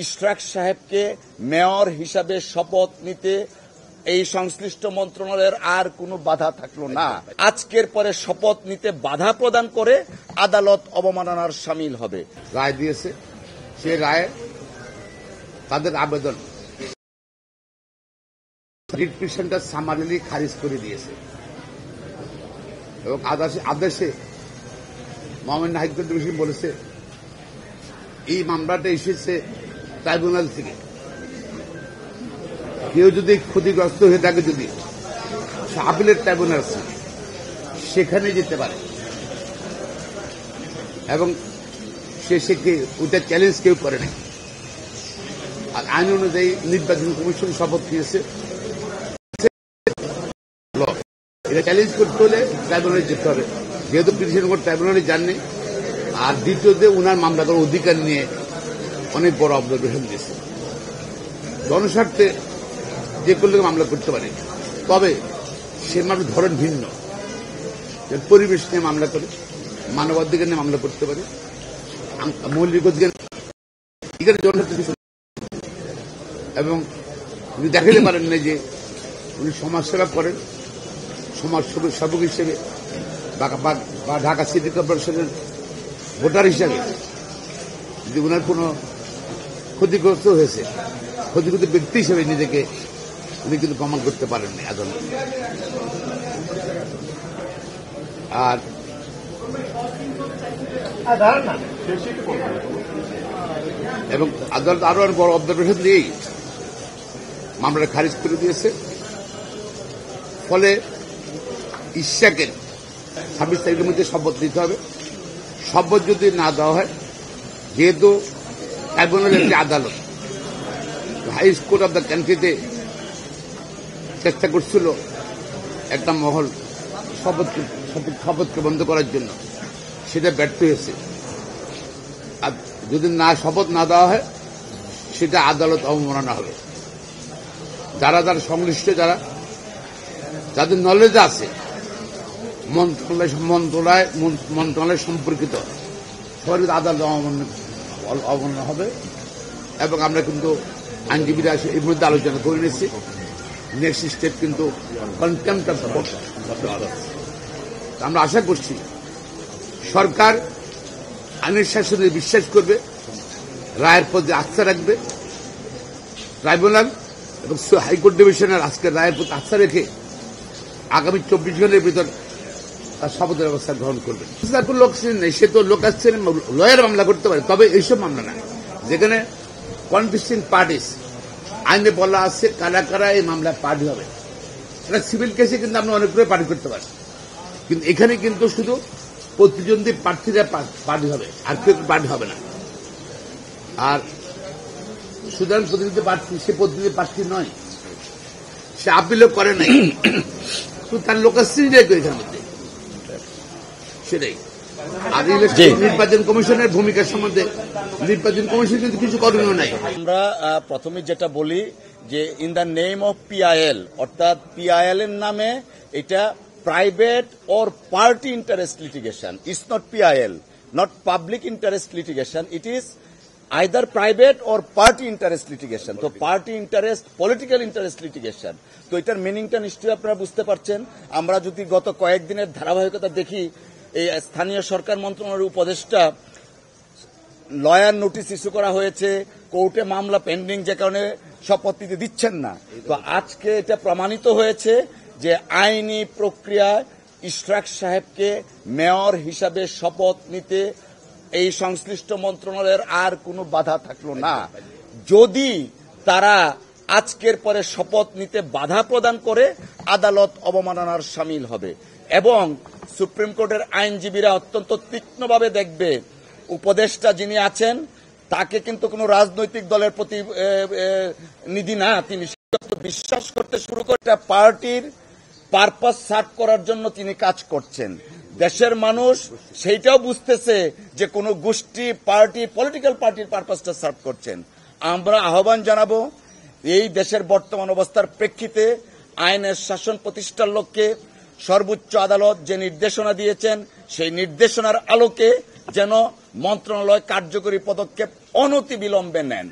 ইশরাক সাহেবকে মেয়র হিসাবে শপথ নিতে এই সংশ্লিষ্ট মন্ত্রণালয়ের আর কোনো বাধা থাকলো না। আজকের পরে শপথ নিতে বাধা প্রদান করে আদালত অবমাননার শামিল হবে। রায় দিয়েছে, সে রায়ে তাদের আবেদন রিট পিটিশনটা সামারিলি খারিজ করে দিয়েছে এবং আদেশে মহামান্য হাইকোর্ট ডিভিশন বলেছে এই মামলাটা এসেছে ট্রাইব্যুনাল থেকে। কেউ যদি ক্ষতিগ্রস্ত হয়ে থাকে, যদি আপিলের ট্রাইব্যুনাল আছে সেখানে যেতে পারে এবং সে ওটা চ্যালেঞ্জ কেউ করে নাই। আর আইন অনুযায়ী নির্বাচন কমিশন শপথ নিয়েছে, এটা চ্যালেঞ্জ করতে হলে ট্রাইব্যুনালে যেতে হবে। যেহেতু পিটিশন কোর্ট ট্রাইব্যুনালে যাননি, আর দ্বিতীয়তে উনার মামলা করার অধিকার নিয়ে অনেক বড় অবজারভেশন দিয়েছে। জনস্বার্থে যে কোনো মামলা করতে পারে, তবে সে মামলার ধরন ভিন্ন। পরিবেশ নিয়ে মামলা করে, মানবাধিকার নিয়ে মামলা করতে পারে, মৌলিক অধিকার এখানে জনস্বার্থে কিছু এবং উনি দেখাতে পারেন না যে উনি সমাজসেবা করেন, সমাজ সেবক হিসেবে বা ঢাকা সিটি কর্পোরেশনের ভোটার হিসাবে যদি উনার কোনো ক্ষতিগ্রস্ত হয়েছে, ক্ষতিগ্রস্ত ব্যক্তি হিসেবে নিজেকে উনি কিন্তু প্রমাণ করতে পারেননি আদালত। আর এবং আদালত আরো বড় অবজারভেশন দিয়েই মামলাটা খারিজ করে দিয়েছে। ফলে ইশরাকের 26 তারিখের মধ্যে শপথ দিতে হবে। শপথ যদি না দেওয়া হয়, যেহেতু ট্রাইব্যুনালের একটি আদালত হাই কোর্ট অব দ্য কান্ট্রিতে চেষ্টা করছিল একটা মহল শপথকে বন্ধ করার জন্য, সেটা ব্যর্থ হয়েছে। আর যদি শপথ না দেওয়া হয়, সেটা আদালত অবমাননা হবে। যারা সংশ্লিষ্ট, যাদের নলেজ আছে মন্ত্রণালয় সম্পর্কিত, সবাই আদালত অবমাননা হবে। এবং আমরা কিন্তু আইনজীবীরা এর মধ্যে আলোচনা করে নিচ্ছি, নেক্সট স্টেপ কিন্তু কন্টেম্পট অফ কোর্ট। আমরা আশা করছি সরকার আইনের শাসনে বিশ্বাস করবে, রায়ের প্রতি আস্থা রাখবে। ট্রাইব্যুনাল এবং হাইকোর্ট ডিভিশনের আজকের রায়ের প্রতি আস্থা রেখে আগামী 24 ঘন্টার ভিতর তার শপথের ব্যবস্থা গ্রহণ করবে। লোক নেই, সে তো লোক আসছে লয়ার মামলা করতে পারে, তবে এইসব মামলা না যেখানে কনফিউজিং পার্টিস আইনে বলা আছে কারা কারা এই মামলায় পার্টি হবে। এটা সিভিল কেসে কিন্তু আমরা অনেকগুলো পার্টি করতে পারি, কিন্তু এখানে কিন্তু শুধু প্রতিদ্বন্দ্বী প্রার্থীরা পার্টি হবে, আর কেউ পার্টি হবে না। আর সুতরাং প্রতিনিধি প্রার্থী, সে প্রতিনিধি প্রার্থী নয়, সে আপিলও করে নাই, তার লোকাশ্রীটাই করে এখানে মধ্যে সেটাই। আর নির্বাচন কমিশনের ভূমিকার সম্বন্ধে নির্বাচন কমিশন কিন্তু কিছু করণীয় নাই। আমরা প্রথমে যেটা বলি যে in the name of PIL, অর্থাৎ পিআইএল এর নামে এটা private or party interest litigation. It's not PIL, not public interest litigation, it is either private or party interest litigation. তো party interest, political interest litigation. তো এটার মিনিংটা নিশ্চয়ই আপনারা বুঝতে পারছেন। আমরা যদি গত কয়েকদিনের ধারাবাহিকতা দেখি, এই স্থানীয় সরকার মন্ত্রণালয়ের উপদেষ্টা লয়ার নোটিশ ইস্যু করা হয়েছে, কোর্টে মামলা পেন্ডিং, যে কারণে শপথ নিতে দিচ্ছেন না। তো আজকে এটা প্রমাণিত হয়েছে যে আইনি প্রক্রিয়ায় ইশরাক সাহেবকে মেয়র হিসাবে শপথ নিতে এই সংশ্লিষ্ট মন্ত্রণালয়ের আর কোনো বাধা থাকলো না। যদি তারা আজকের পরে শপথ নিতে বাধা প্রদান করে আদালত অবমাননার শামিল হবে। এবং সুপ্রিম কোর্টের আইনজীবীরা অত্যন্ত তীক্ষ্ণভাবে দেখবে, উপদেষ্টা যিনি আছেন তাকে কিন্তু কোনো রাজনৈতিক দলের প্রতিনিধি না, তিনি বিশ্বাস করতে শুরু করে পার্টির পারপাস সার্ভ করার জন্য তিনি কাজ করছেন। দেশের মানুষ সেইটাও বুঝতেছে যে কোন গোষ্ঠী, পার্টি, পলিটিক্যাল পার্টির পারপাসটা সার্ভ করছেন। আমরা আহ্বান জানাবো, এই দেশের বর্তমান অবস্থার প্রেক্ষিতে আইনের শাসন প্রতিষ্ঠার লক্ষ্যে সর্বোচ্চ আদালত যে নির্দেশনা দিয়েছেন, সেই নির্দেশনার আলোকে যেন মন্ত্রণালয় কার্যকরী পদক্ষেপ অনতিবিলম্বে নেন।